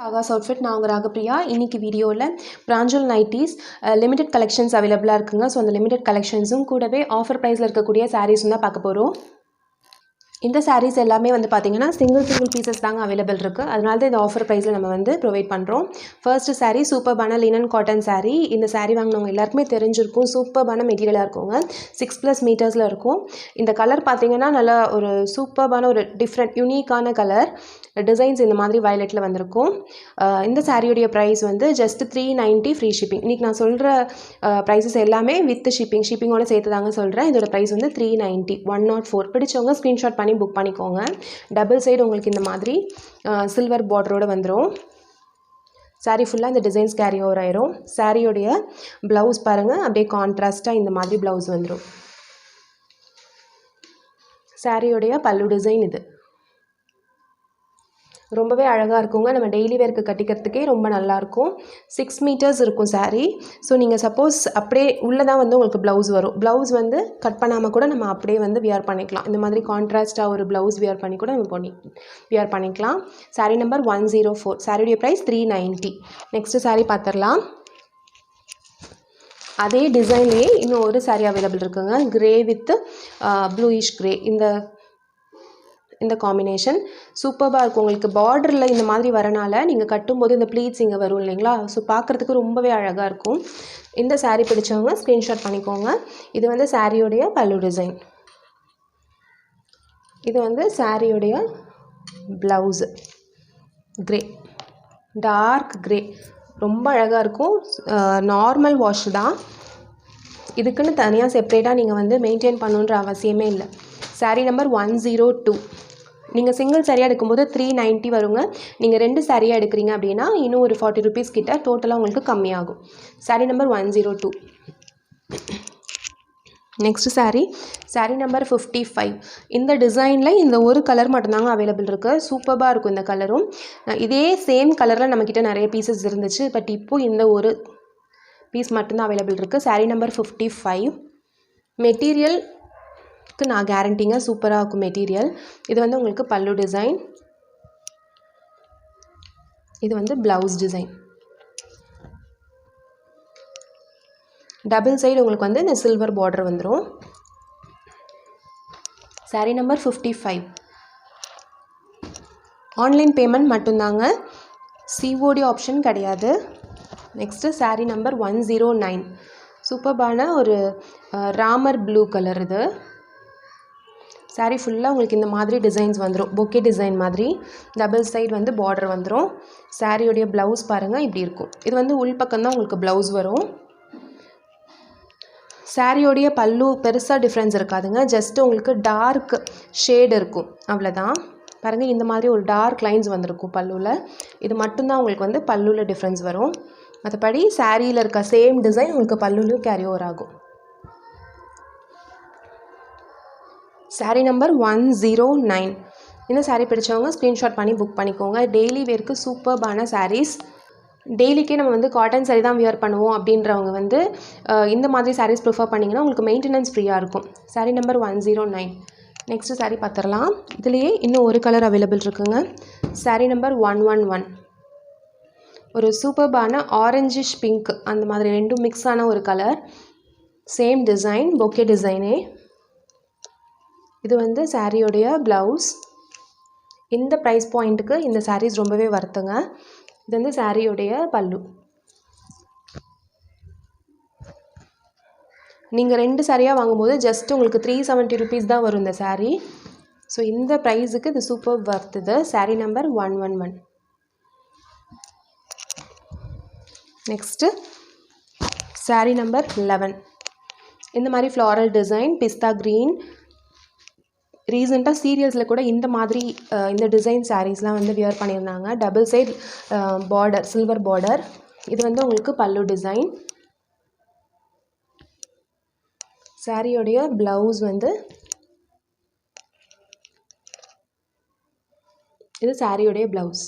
Akash outfit. நான் உங்கள் ராகப்பிரியா. இன்றைக்கி வீடியோவில் பிராஞ்சல் நைட்டிஸ் லிமிடெட் கலெக்ஷன்ஸ் அவைலபிளாக இருக்குங்க. ஸோ அந்த லிமிடெட் கலெக்ஷன்ஸும் கூடவே ஆஃபர் ப்ரைஸில் இருக்கக்கூடிய சாரீஸும் தான் பார்க்க போகிறோம். இந்த சாரீஸ் எல்லாமே வந்து பார்த்திங்கன்னா சிங்கிள் பீசஸ் தாங்க அவைலபிள் இருக்குது. அதனால தான் இந்த ஆஃபர் ப்ரைஸில் நம்ம வந்து ப்ரொவைட் பண்ணுறோம். ஃபர்ஸ்ட் சாரீ சூப்பர்பான லினன் காட்டன் சாரீ. இந்த சாரீ வாங்கினவங்க எல்லாருக்குமே தெரிஞ்சிருக்கும். சூப்பர்பான மெட்டீரியலாக இருக்குங்க. 6+ மீட்டர்ஸில் இருக்கும். இந்த கலர் பார்த்திங்கன்னா நல்லா ஒரு சூப்பர்பான ஒரு டிஃப்ரெண்ட் யூனிக்கான கலர். டிசைன்ஸ் இந்த மாதிரி வயலட்டில் வந்திருக்கும். இந்த சாரியுடைய ப்ரைஸ் வந்து ஜஸ்ட் 390 ஃப்ரீ ஷிப்பிங். இன்றைக்கி நான் சொல்கிற ப்ரைஸஸ் எல்லாமே வித் ஷிப்பிங்கோடு சேர்த்து தாங்க சொல்கிறேன். இதோட ப்ரைஸ் வந்து 390 104. பிடிச்சவங்க ஸ்க்ரீன்ஷாட் பண்ணி புக் பண்ணிக்கோங்க. டபுள் சைடு உங்களுக்கு இந்த மாதிரி சில்வர் பார்டரோடு வந்துடும். சாரீ ஃபுல்லாக இந்த டிசைன்ஸ் கேரி ஓவர் ஆயிரும். சாரியோடைய ப்ளவுஸ் பாருங்கள், அப்படியே கான்ட்ராஸ்ட்டாக இந்த மாதிரி ப்ளவுஸ் வந்துடும். சாரியோடைய பல்லு டிசைன் இது ரொம்பவே அழகாக இருக்குங்க. நம்ம டெய்லி வேர்க்கு கட்டிக்கிறதுக்கே ரொம்ப நல்லாயிருக்கும். 6 மீட்டர்ஸ் இருக்கும் சாரீ. ஸோ நீங்கள் சப்போஸ் அப்படியே உள்ளே தான் வந்து உங்களுக்கு ப்ளவுஸ் வரும். ப்ளவுஸ் வந்து கட் பண்ணாமல் கூட நம்ம அப்படியே வந்து வியர் பண்ணிக்கலாம். இந்த மாதிரி கான்ட்ராஸ்ட்டாக ஒரு ப்ளவுஸ் வியர் பண்ணி கூட நம்ம வியர் பண்ணிக்கலாம். சாரீ நம்பர் 104. சாரியுடைய ப்ரைஸ் 390. நெக்ஸ்ட்டு சாரீ பார்த்துடலாம். அதே டிசைன்லேயே இன்னும் ஒரு சாரீ அவைலபிள் இருக்குங்க. Grey with bluish grey. இந்த காம்பினேஷன் சூப்பராக இருக்கும். உங்களுக்கு பார்டரில் இந்த மாதிரி வரனால நீங்கள் கட்டும்போது இந்த ப்ளீட்ஸ் இங்கே வரும் இல்லைங்களா? ஸோ பார்க்குறதுக்கு ரொம்பவே அழகாக இருக்கும். இந்த சாரீ பிடிச்சவங்க ஸ்க்ரீன்ஷாட் பண்ணிக்கோங்க. இது வந்து சாரியோடைய பல்லு டிசைன். இது வந்து சாரியோடைய ப்ளவுஸு கிரே, டார்க் கிரே. ரொம்ப அழகாக இருக்கும். நார்மல் வாஷ் தான். இதுக்குன்னு தனியாக செப்ரேட்டாக நீங்கள் வந்து மெயின்டைன் பண்ணணுன்ற அவசியமே இல்லை. சாரீ நம்பர் 102. நீங்கள் சிங்கிள் சாரியாக எடுக்கும்போது 390 வருங்க. நீங்கள் 2 சாரியாக எடுக்கிறீங்க அப்படின்னா இன்னும் ஒரு 40 ருபீஸ் கிட்ட டோட்டலாக உங்களுக்கு கம்மியாகும். Sari number 102. Next sari number 55. இந்த டிசைனில் இந்த ஒரு கலர் மட்டும்தாங்க அவைலபிள் இருக்குது. சூப்பராக இருக்கும் இந்த கலரும். இதே சேம் கலரில் நம்மக்கிட்ட நிறைய பீசஸ் இருந்துச்சு. பட் இப்போது இந்த ஒரு பீஸ் மட்டும்தான் அவைலபிள் இருக்குது. சாரீ நம்பர் 55. மெட்டீரியல் நான் கேரண்டிங்க, சூப்பராக இருக்கும் மெட்டீரியல். இது வந்து உங்களுக்கு பல்லு டிசைன். இது வந்து ப்ளவுஸ் டிசைன். டபுள் சைடு உங்களுக்கு வந்து இந்த சில்வர் பார்டர் வந்துடும். சாரீ நம்பர் 55. ஆன்லைன் பேமெண்ட் மட்டும்தாங்க, சிஓடி ஆப்ஷன் கிடையாது. Next sari number 109. சூப்பர்பான ஒரு ராமர் ப்ளூ கலர். இது சாரீ ஃபுல்லாக உங்களுக்கு இந்த மாதிரி டிசைன்ஸ் வந்துடும். பொக்கே டிசைன் மாதிரி டபுள் சைடு வந்து பார்டர் வந்துடும். சாரியோடைய ப்ளவுஸ் பாருங்கள் இப்படி இருக்கும். இது வந்து உள்பக்கம் தான் உங்களுக்கு ப்ளவுஸ் வரும். சாரியோடைய பல்லு பெருசாக டிஃப்ரென்ஸ் இருக்காதுங்க. ஜஸ்ட்டு உங்களுக்கு டார்க் ஷேடு இருக்கும், அவ்வளோதான். பாருங்கள், இந்த மாதிரி ஒரு டார்க் லைன்ஸ் வந்திருக்கும் பல்லுவில். இது மட்டும்தான் உங்களுக்கு வந்து பல்லுவில் டிஃப்ரென்ஸ் வரும். மற்றபடி சாரியில் இருக்க சேம் டிசைன் உங்களுக்கு பல்லுலையும் கேரி ஓவர் ஆகும். சாரீ நம்பர் 109. இந்த சாரீ பிடிச்சவங்க ஸ்க்ரீன்ஷாட் பண்ணி புக் பண்ணிக்கோங்க. டெய்லி வேர்க்கு சூப்பர்பான சாரீஸ். டெய்லிக்கே நம்ம வந்து காட்டன் சாரீ தான் வியர் பண்ணுவோம் அப்படின்றவங்க வந்து இந்த மாதிரி சாரீஸ் ப்ரிஃபர் பண்ணிங்கன்னா உங்களுக்கு மெயின்டெனன்ஸ் ஃப்ரீயாக இருக்கும். சாரீ நம்பர் 109. நெக்ஸ்ட்டு சாரீ பார்த்துடலாம். இதுலேயே இன்னும் ஒரு கலர் அவைலபிள் இருக்குங்க. சாரீ நம்பர் 111. ஒரு சூப்பர்பான ஆரஞ்சிஷ் பிங்க், அந்த மாதிரி ரெண்டும் மிக்ஸ் ஆன ஒரு கலர். சேம் டிசைன், பொக்கே டிசைனே. இது வந்து சாரியோடைய ப்ளவுஸ். இந்த ப்ரைஸ் பாயிண்ட்டுக்கு இந்த சாரீஸ் ரொம்பவே வருத்துங்க. இது வந்து சாரியோடைய பல்லு. நீங்கள் 2 சாரியாக வாங்கும்போது ஜஸ்ட் உங்களுக்கு 370 ருபீஸ் தான் வரும் இந்த சாரீ. ஸோ இந்த ப்ரைஸுக்கு இது சூப்பர் வர்த்துது. Sari number 111. Next sari number 11. இந்த மாதிரி ஃப்ளாரல் டிசைன், பிஸ்தா க்ரீன். ரீசெண்டாக சீரியல்ஸில் கூட இந்த மாதிரி இந்த டிசைன் சாரீஸ்லாம் வந்து வியர் பண்ணியிருந்தாங்க. Double side border, silver border. இது வந்து உங்களுக்கு பல்லு டிசைன். சாரியோடைய ப்ளவுஸ் வந்து இது சாரியோடைய ப்ளவுஸ்.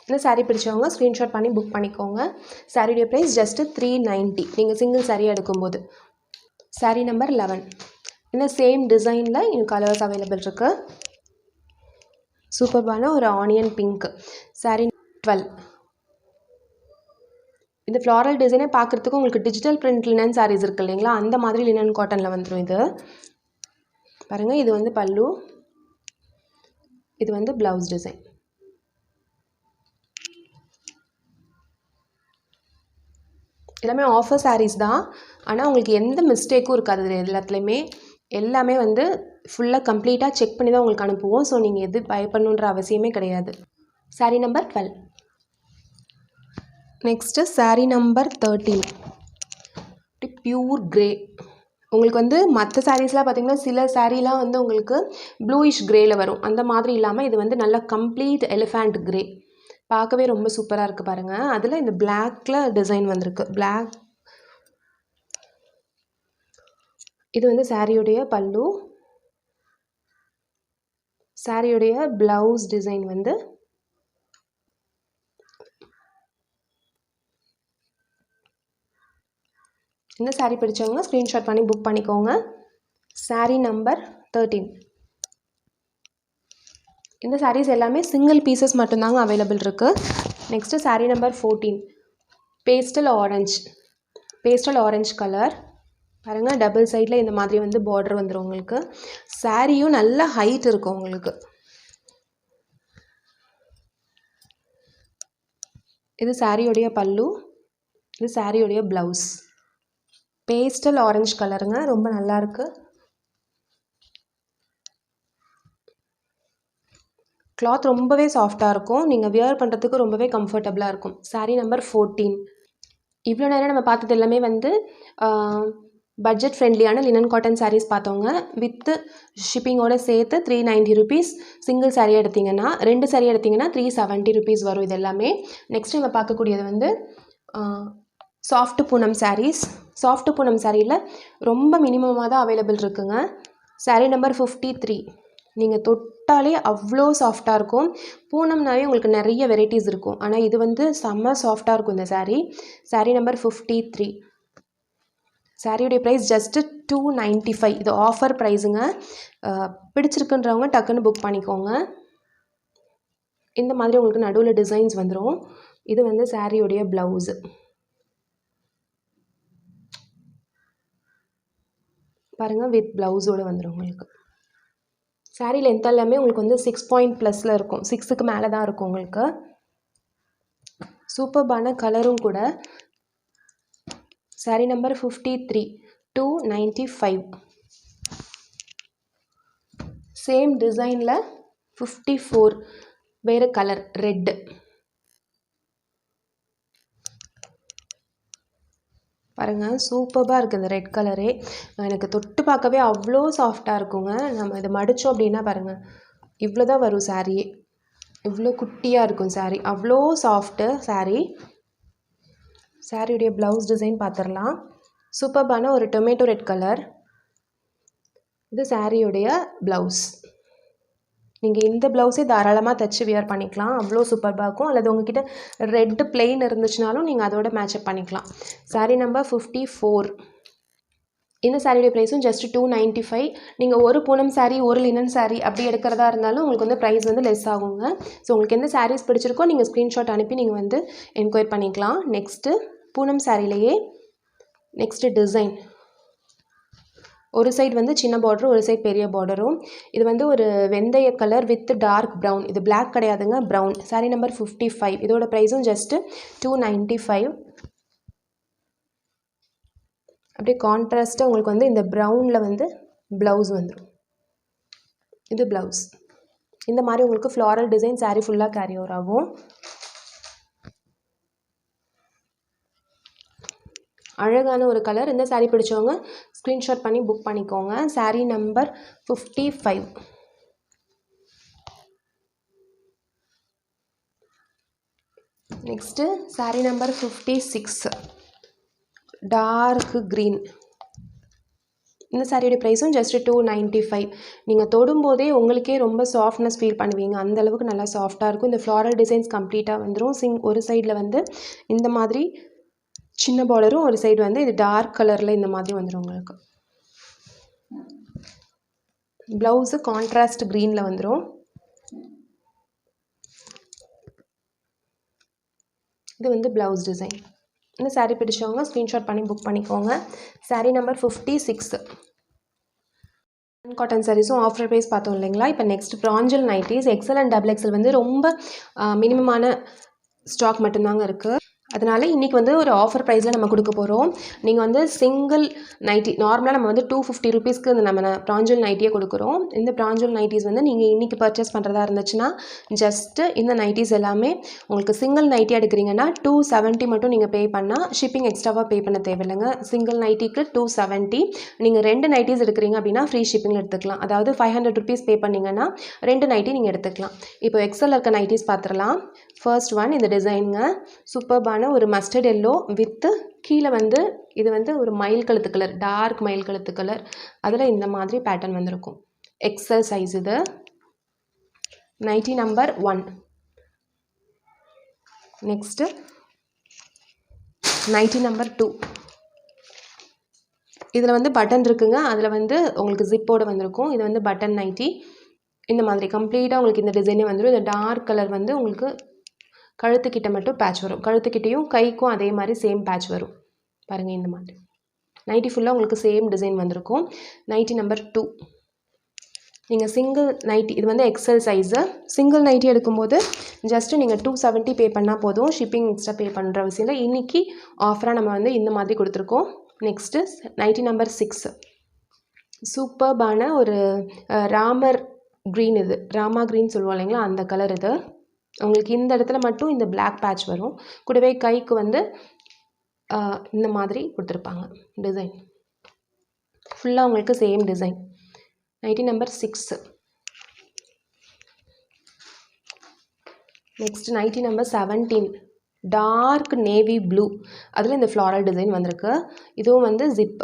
இந்த சாரீ பிடிச்சவங்க ஸ்க்ரீன்ஷாட் பண்ணி புக் பண்ணிக்கோங்க. சாரியுடைய ப்ரைஸ் ஜஸ்ட்டு 390 நீங்கள் சிங்கிள் சாரியாக எடுக்கும்போது. சாரீ நம்பர் 11. இந்த சேம் டிசைனில் இன்னும் கலர்ஸ் அவைலபிள் இருக்குது. சூப்பர்பான ஒரு ஆனியன் பிங்க் சாரீ 12. இந்த ஃப்ளாரல் டிசைனே பார்க்குறதுக்கு உங்களுக்கு டிஜிட்டல் பிரிண்ட் லினன் சாரீஸ் இருக்குது இல்லைங்களா, அந்த மாதிரி லினன் காட்டனில் வந்துடும். இது பாருங்கள், இது வந்து பல்லு, இது வந்து ப்ளவுஸ் டிசைன். எல்லாமே ஆஃபர் சாரீஸ் தான், ஆனால் உங்களுக்கு எந்த மிஸ்டேக்கும் இருக்காது. எல்லாத்துலேயுமே எல்லாமே வந்து ஃபுல்லாக கம்ப்ளீட்டாக செக் பண்ணி தான் உங்களுக்கு அனுப்புவோம். ஸோ நீங்கள் எது பயப்படணுன்ற அவசியமே கிடையாது. Sari number 12. Next sari number 13. Pure grey. உங்களுக்கு வந்து மற்ற சாரீஸ்லாம் பார்த்திங்கன்னா சில சாரீலாம் வந்து உங்களுக்கு ப்ளூயிஷ் கிரேயில் வரும். அந்த மாதிரி இல்லாமல் இது வந்து நல்லா கம்ப்ளீட் எலிஃபண்ட் கிரே. பார்க்கவே ரொம்ப சூப்பராக இருக்குது பாருங்கள். அதில் இந்த பிளாக்ல டிசைன் வந்திருக்கு. பிளாக். இது வந்து சாரியுடைய பல்லு. சாரியுடைய ப்ளவுஸ் டிசைன் வந்து இந்த சாரீ பிடிச்சவங்க ஸ்க்ரீன்ஷாட் பண்ணி புக் பண்ணிக்கோங்க. சாரீ நம்பர் 13. இந்த சாரீஸ் எல்லாமே சிங்கிள் பீசஸ் மட்டும்தாங்க அவைலபிள் இருக்குது. Next sari number 14. Pastel orange. Pastel orange colour பாருங்கள். டபுள் சைடில் இந்த மாதிரி வந்து பார்டர் வந்துடும் உங்களுக்கு. சாரியும் நல்ல ஹைட் இருக்கும் உங்களுக்கு. இது சாரியோடைய பல்லு, இது சாரியோடைய ப்ளவுஸ். பேஸ்டல் ஆரஞ்ச் கலருங்க, ரொம்ப நல்லாயிருக்கு. கிளாத் ரொம்பவே சாஃப்டாக இருக்கும். நீங்கள் வியர் பண்ணுறதுக்கு ரொம்பவே கம்ஃபர்டபுளாக இருக்கும். சாரீ நம்பர் 14. இவ்வளோ நேரம் நம்ம பார்த்தது எல்லாமே வந்து budget ஃப்ரெண்ட்லியான linen cotton saris பார்த்தோங்க. With ஷிப்பிங்கோடு சேர்த்து 390 ருபீஸ். சிங்கிள் சாரீ எடுத்திங்கன்னா, 2 சாரீ எடுத்திங்கன்னா 370 ருபீஸ் வரும். இது எல்லாமே. நெக்ஸ்ட் நம்ம பார்க்கக்கூடியது வந்து சாஃப்ட் பூனம் சாரீஸ். சாஃப்ட் பூனம் சாரியில் ரொம்ப மினிமமாக தான் அவைலபிள் இருக்குங்க. சாரீ நம்பர் 53. நீங்கள் தொட்டாலே அவ்வளோ சாஃப்டாக இருக்கும். பூனம்னாவே உங்களுக்கு நிறைய வெரைட்டிஸ் இருக்கும், ஆனால் இது வந்து செம்ம சாஃப்டாக இருக்கும் இந்த சாரீ. சாரீ நம்பர் 53. சாரியுடைய ப்ரைஸ் ஜஸ்ட்டு 295. இது ஆஃபர் ப்ரைஸுங்க. பிடிச்சிருக்குன்றவங்க டக்குன்னு புக் பண்ணிக்கோங்க. இந்த மாதிரி உங்களுக்கு நடுவில் டிசைன்ஸ் வந்துடும். இது வந்து சாரியுடைய ப்ளவுஸு. பாருங்கள், வித் ப்ளவுஸோடு வந்துடும் உங்களுக்கு. சாரீ லென்த் எல்லாமே உங்களுக்கு வந்து 6+ இருக்கும். 6க்கு மேலே தான் இருக்கும் உங்களுக்கு. சூப்பர்பான கலரும் கூட. சாரீ நம்பர் 53. 295. சேம் டிசைனில் 54. வேறு கலர் ரெட்டு. பாருங்கள், சூப்பராக இருக்குது இந்த ரெட் கலரே. எனக்கு தொட்டு பார்க்கவே அவ்வளோ சாஃப்டாக இருக்குங்க. நம்ம இதை மடித்தோம் அப்படின்னா பாருங்கள், இவ்வளோ தான் வரும் சாரியே. இவ்வளோ குட்டியாக இருக்கும் சாரீ. அவ்வளோ சாஃப்ட்டு சாரீ. சாரியுடைய ப்ளவுஸ் டிசைன் பார்த்துடலாம். சூப்பர்பான ஒரு டொமேட்டோ ரெட் கலர். இது சாரியுடைய ப்ளவுஸ். நீங்கள் இந்த ப்ளவுஸே தாராளமாக தைச்சி வியர் பண்ணிக்கலாம். அவ்வளோ சூப்பராக இருக்கும். அல்லது உங்ககிட்ட ரெட்டு பிளெயின் இருந்துச்சுனாலும் நீங்கள் அதோட மேட்சப் பண்ணிக்கலாம். சாரீ நம்பர் 54. இந்த சாரியுடைய ப்ரைஸும் ஜஸ்ட் 295. நீங்கள் ஒரு பூனம் சாரீ, ஒரு லினன் சாரீ அப்படி எடுக்கிறதா இருந்தாலும் உங்களுக்கு வந்து ப்ரைஸ் வந்து லெஸ் ஆகுங்க. ஸோ உங்களுக்கு எந்த சாரீஸ் பிடிச்சிருக்கோ நீங்கள் ஸ்க்ரீன்ஷாட் அனுப்பி நீங்கள் வந்து என்கொயர் பண்ணிக்கலாம். நெக்ஸ்ட்டு பூனம் சாரிலேயே நெக்ஸ்ட்டு டிசைன். ஒரு சைடு வந்து சின்ன பார்டரும், ஒரு சைடு பெரிய பார்டரும். இது வந்து ஒரு வெந்தய கலர் வித் டார்க் ப்ரௌன். இது பிளாக் கிடையாதுங்க, ப்ரௌன். சாரீ நம்பர் 55. இதோட ப்ரைஸும் ஜஸ்ட்டு 295. அப்படியே கான்ட்ராஸ்ட்டாக உங்களுக்கு வந்து இந்த ப்ரௌனில் வந்து ப்ளவுஸ் வந்துடும். இது ப்ளவுஸ். இந்த மாதிரி உங்களுக்கு ஃப்ளாரல் டிசைன் சாரீ ஃபுல்லாக கேரி ஓவர் ஆகும். அழகான ஒரு கலர். இந்த சாரீ பிடிச்சவங்க ஸ்க்ரீன்ஷாட் பண்ணி புக் பண்ணிக்கோங்க. Sari number 55. Next sari number 56. Dark green. இந்த சாரியோட ப்ரைஸும் ஜஸ்ட் 295. நீங்கள் தொடும்போதே உங்களுக்கே ரொம்ப சாஃப்ட்னஸ் ஃபீல் பண்ணுவீங்க. அந்தளவுக்கு நல்லா சாஃப்டாக இருக்கும். இந்த ஃப்ளாரல் டிசைன்ஸ் கம்ப்ளீட்டாக வந்துடும். ஒரு சைடில் வந்து இந்த மாதிரி சின்ன பார்டரும், ஒரு சைடு வந்து இது டார்க் கலரில் இந்த மாதிரி வந்துடும் உங்களுக்கு. ப்ளவுஸு கான்ட்ராஸ்ட் க்ரீனில் வந்துடும். இது வந்து ப்ளவுஸ் டிசைன். இந்த saree பிடிச்சவங்க ஸ்க்ரீன்ஷாட் பண்ணி புக் பண்ணிக்கோங்க. saree number 56. காட்டன் சாரீஸும் ஆஃபர் ப்ரைஸ் பார்த்தோம் இல்லைங்களா. இப்போ நெக்ஸ்ட் பிராஞ்சல் nighties XL and double XL வந்து ரொம்ப மினிமமான ஸ்டாக் மட்டும்தாங்க இருக்குது. அதனால் இன்றைக்கி வந்து ஒரு ஆஃபர் ப்ரைஸில் நம்ம கொடுக்க போகிறோம். நீங்கள் வந்து சிங்கிள் நைட்டி நார்மலாக நம்ம வந்து 250 ருபீஸ்க்கு இந்த நம்ம பிராஞ்சல் நைட்டியே கொடுக்குறோம். இந்த பிராஞ்சல் நைட்டிஸ் வந்து நீங்கள் இன்றைக்கி பர்ச்சேஸ் பண்ணுறதா இருந்துச்சுன்னா ஜஸ்ட்டு இந்த நைட்டிஸ் எல்லாமே உங்களுக்கு சிங்கிள் நைட்டியாக எடுக்கிறீங்கன்னா 270 மட்டும் நீங்கள் பே பண்ணால் ஷிப்பிங் எக்ஸ்ட்ராவாக பே பண்ண தேவையில்லைங்க. சிங்கிள் நைட்டிக்கு 270. நீங்கள் 2 நைட்டிஸ் எடுக்கிறீங்க அப்படின்னா ஃப்ரீ ஷிப்பிங்கில் எடுத்துக்கலாம். அதாவது 500 ருபீஸ் பே பண்ணிங்கன்னா 2 நைட்டி நீங்கள் எடுத்துக்கலாம். இப்போ எக்ஸலில் இருக்க நைட்டிஸ் பார்த்துடலாம். ஃபர்ஸ்ட் ஒன் இந்த டிசைனுங்க சூப்பர்பான ஒரு மஸ்டர்ட் எல்லோ வித்து கீழே வந்து இது வந்து ஒரு மயில் கழுத்து கலர், டார்க் மயில் கழுத்து கலர். அதில் இந்த மாதிரி பேட்டர்ன் வந்திருக்கும். எக்ஸல் சைஸ் இது. Nightie number 1. Next nighty number 2. இதில் வந்து பட்டன் இருக்குங்க. அதில் வந்து உங்களுக்கு ஜிப்போடு வந்திருக்கும். இது வந்து பட்டன் நைட்டி. இந்த மாதிரி கம்ப்ளீட்டாக உங்களுக்கு இந்த டிசைனே வந்துடும். இந்த டார்க் கலர் வந்து உங்களுக்கு கழுத்துக்கிட்ட மட்டும் பேட்ச் வரும். கழுத்துக்கிட்டையும் கைக்கும் அதே மாதிரி சேம் பேட்ச் வரும். பாருங்கள் இந்த மாதிரி நைட்டி ஃபுல்லாக உங்களுக்கு சேம் டிசைன் வந்திருக்கும். Nightie number 2. நீங்கள் சிங்கிள் நைட்டி இது வந்து எக்ஸல் சைஸு. சிங்கிள் நைட்டி எடுக்கும்போது ஜஸ்ட்டு நீங்கள் 270 பே பண்ணால் போதும். ஷிப்பிங் எக்ஸ்ட்ரா பே பண்ணுற அவசியம் இல்லை. இன்றைக்கி ஆஃபராக நம்ம வந்து இந்த மாதிரி கொடுத்துருக்கோம். Next nighty number 6. சூப்பர்பான ஒரு ராமர் க்ரீன். இது ராமா க்ரீன் சொல்லுவோம் இல்லைங்களா, அந்த கலர் இது. உங்களுக்கு இந்த இடத்துல மட்டும் இந்த பிளாக் பேட்ச் வரும். கூடவே கைக்கு வந்து இந்த மாதிரி கொடுத்துருப்பாங்க டிசைன். ஃபுல்லாக உங்களுக்கு same design. Nighty number 6. Next nighty number 17. Dark navy blue. அதில் இந்த ஃப்ளாரல் டிசைன் வந்திருக்கு. இதுவும் வந்து ஜிப்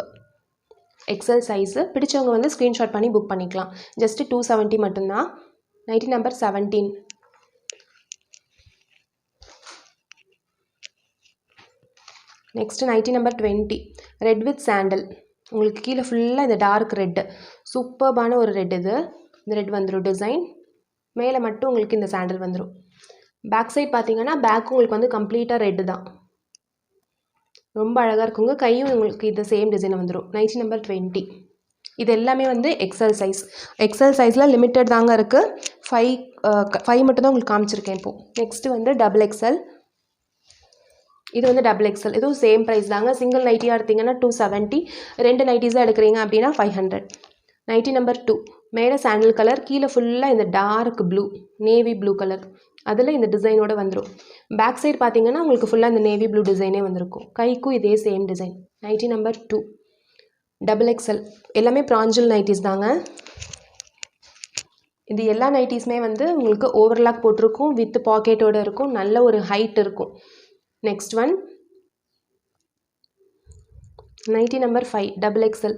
எக்ஸல் சைஸு. பிடிச்சவங்க வந்து ஸ்க்ரீன்ஷாட் பண்ணி புக் பண்ணிக்கலாம். ஜஸ்ட்டு 270 மட்டும்தான். Nightie number 17. Next nighty number 20. Red with sandal. உங்களுக்கு கீழே ஃபுல்லாக இந்த டார்க் ரெட்டு சூப்பர்பான ஒரு ரெட். இது இந்த ரெட் வந்துடும் டிசைன். மேலே மட்டும் உங்களுக்கு இந்த சாண்டல் வந்துடும். பேக் சைட் பார்த்தீங்கன்னா பேக்கும் உங்களுக்கு வந்து கம்ப்ளீட்டாக ரெட்டு தான். ரொம்ப அழகாக இருக்குங்க. கையும் உங்களுக்கு இந்த சேம் டிசைன் வந்துடும். Nightie number 20. இது எல்லாமே வந்து எக்ஸல் சைஸ். எக்ஸல் சைஸில் லிமிட்டட் தாங்க இருக்குது. 5 மட்டும் தான் உங்களுக்கு காமிச்சிருக்கேன் இப்போது. நெக்ஸ்ட்டு வந்து டபுள் எக்ஸல். இது வந்து டபுள் எக்ஸல். இதுவும் சேம் ப்ரைஸ் தாங்க. சிங்கிள் நைட்டியாக எடுத்திங்கன்னா 270. 2 நைட்டிஸாக எடுக்கிறீங்க அப்படின்னா 500. Nighty number 2. மேலே சாண்டல் கலர், கீழே ஃபுல்லாக இந்த dark blue navy blue colour. அதில் இந்த டிசைனோடு வந்துடும். பேக் சைடு பார்த்தீங்கன்னா உங்களுக்கு ஃபுல்லாக இந்த நேவி ப்ளூ டிசைனே வந்திருக்கும். கைக்கும் இதே same design. Nighty number 2. Double XL. எல்லாமே பிராஞ்சல் நைட்டிஸ் தாங்க. இது எல்லா நைட்டிஸுமே வந்து உங்களுக்கு ஓவர்லாக் போட்டிருக்கும். வித் பாக்கெட்டோடு இருக்கும். நல்ல ஒரு ஹைட் இருக்கும். Next one nighty number 5. Double XL.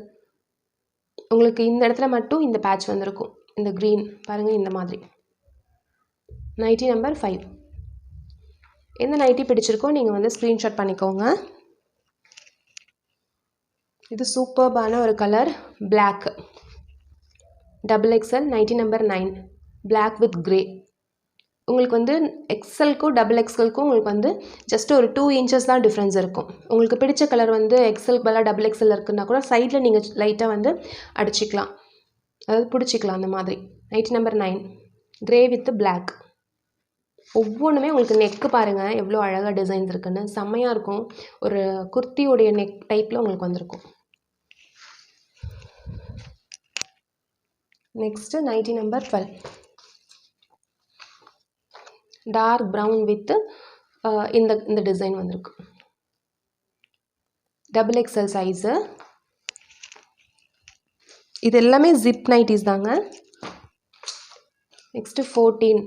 உங்களுக்கு இந்த இடத்துல மட்டும் இந்த பேட்ச் வந்திருக்கும். இந்த க்ரீன் பாருங்கள் இந்த மாதிரி. Nighty number 5. எந்த நைட்டி பிடிச்சிருக்கோ நீங்கள் வந்து ஸ்க்ரீன்ஷாட் பண்ணிக்கோங்க. இது சூப்பர்பான ஒரு colour black. Double XL. Nighty number 9. Black with grey. உங்களுக்கு வந்து எக்ஸலுக்கும் டபுள் எக்ஸலுக்கும் உங்களுக்கு வந்து ஜஸ்ட் ஒரு 2 இன்ச்சஸ் தான் டிஃப்ரென்ஸ் இருக்கும். உங்களுக்கு பிடிச்ச கலர் வந்து எக்ஸலுக்கு பதிலாக டபுள் எக்ஸல் இருக்குன்னா கூட சைடில் நீங்கள் லைட்டாக வந்து அடிச்சிக்கலாம், அதாவது பிடிச்சிக்கலாம் அந்த மாதிரி. Nighty number 9. Grey with black. ஒவ்வொன்றுமே உங்களுக்கு நெக்கு பாருங்கள் எவ்வளோ அழகாக டிசைன்ஸ் இருக்குன்னு. செம்மையாக இருக்கும். ஒரு குர்த்தியோடைய நெக் டைப்பில் உங்களுக்கு வந்திருக்கும். Next nighty number 12. Dark brown with இந்த டிசைன் வந்திருக்கு. Double XL size. இது எல்லாமே ஜிப் நைட்டிஸ் தாங்க. நெக்ஸ்ட்டு 14.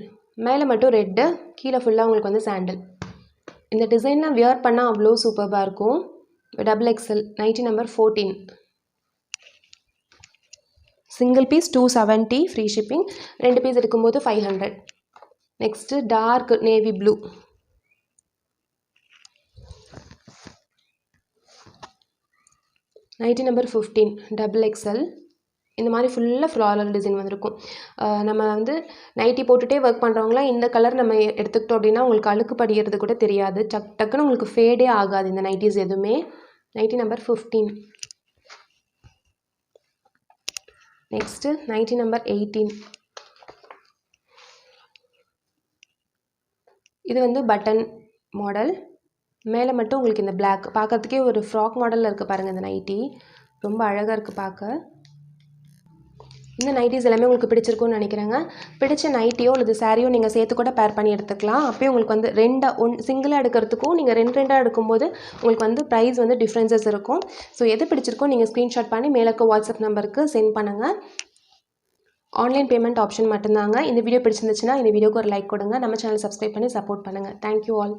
மேலே மட்டும் ரெட்டு, கீழே ஃபுல்லாக உங்களுக்கு வந்து சாண்டல். இந்த டிசைன்லாம் வியர் பண்ணால் அவ்வளோ சூப்பராக இருக்கும். Double XL. Nighty number 14. Single piece 270 free shipping. 2 piece எடுக்கும்போது 500. Next dark navy blue. Nighty number 15. Double XL. இந்த மாதிரி ஃபுல்லாக ஃப்ளாரல் டிசைன் வந்திருக்கும். நம்ம வந்து நைட்டி போட்டுகிட்டே ஒர்க் பண்ணுறவங்களாம் இந்த கலர் நம்ம எடுத்துக்கிட்டோம் அப்படின்னா உங்களுக்கு அழுக்கு படிகிறது கூட தெரியாது. டக்குன்னு உங்களுக்கு ஃபேடே ஆகாது இந்த நைட்டிஸ் எதுவுமே. Nightie number 15. Next nighty number 18. இது வந்து பட்டன் மாடல். மேலே மட்டும் உங்களுக்கு இந்த பிளாக் பார்க்கறதுக்கே ஒரு ஃப்ராக் மாடலில் இருக்குது பாருங்கள். இந்த நைட்டி ரொம்ப அழகாக இருக்குது பார்க்க. இந்த நைட்டிஸ் எல்லாமே உங்களுக்கு பிடிச்சிருக்கும்னு நினைக்கிறேங்க. பிடிச்ச நைட்டியோ அல்லது சாரியோ நீங்கள் சேர்த்து கூட பேர் பண்ணி எடுத்துக்கலாம். அப்போயே உங்களுக்கு வந்து சிங்கிளாக எடுக்கிறதுக்கும் நீங்கள் ரெண்டாக எடுக்கும்போது உங்களுக்கு வந்து ப்ரைஸ் வந்து டிஃப்ரென்சஸ் இருக்கும். ஸோ எது பிடிச்சிருக்கோ நீங்கள் ஸ்க்ரீன்ஷாட் பண்ணி மேலே வாட்ஸ்அப் நம்பருக்கு சென்ட் பண்ணுங்கள். ஆன்லைன் பேமெண்ட் ஆப்ஷன் மட்டும்தாங்க. இந்த வீடியோ பிடிச்சிருந்துச்சுன்னா இந்த வீடியோக்கு ஒரு லைக் கொடுங்க. நம்ம சேனல் சப்ஸ்கிரைப் பண்ணி சப்போர்ட் பண்ணுங்கள். Thank you all.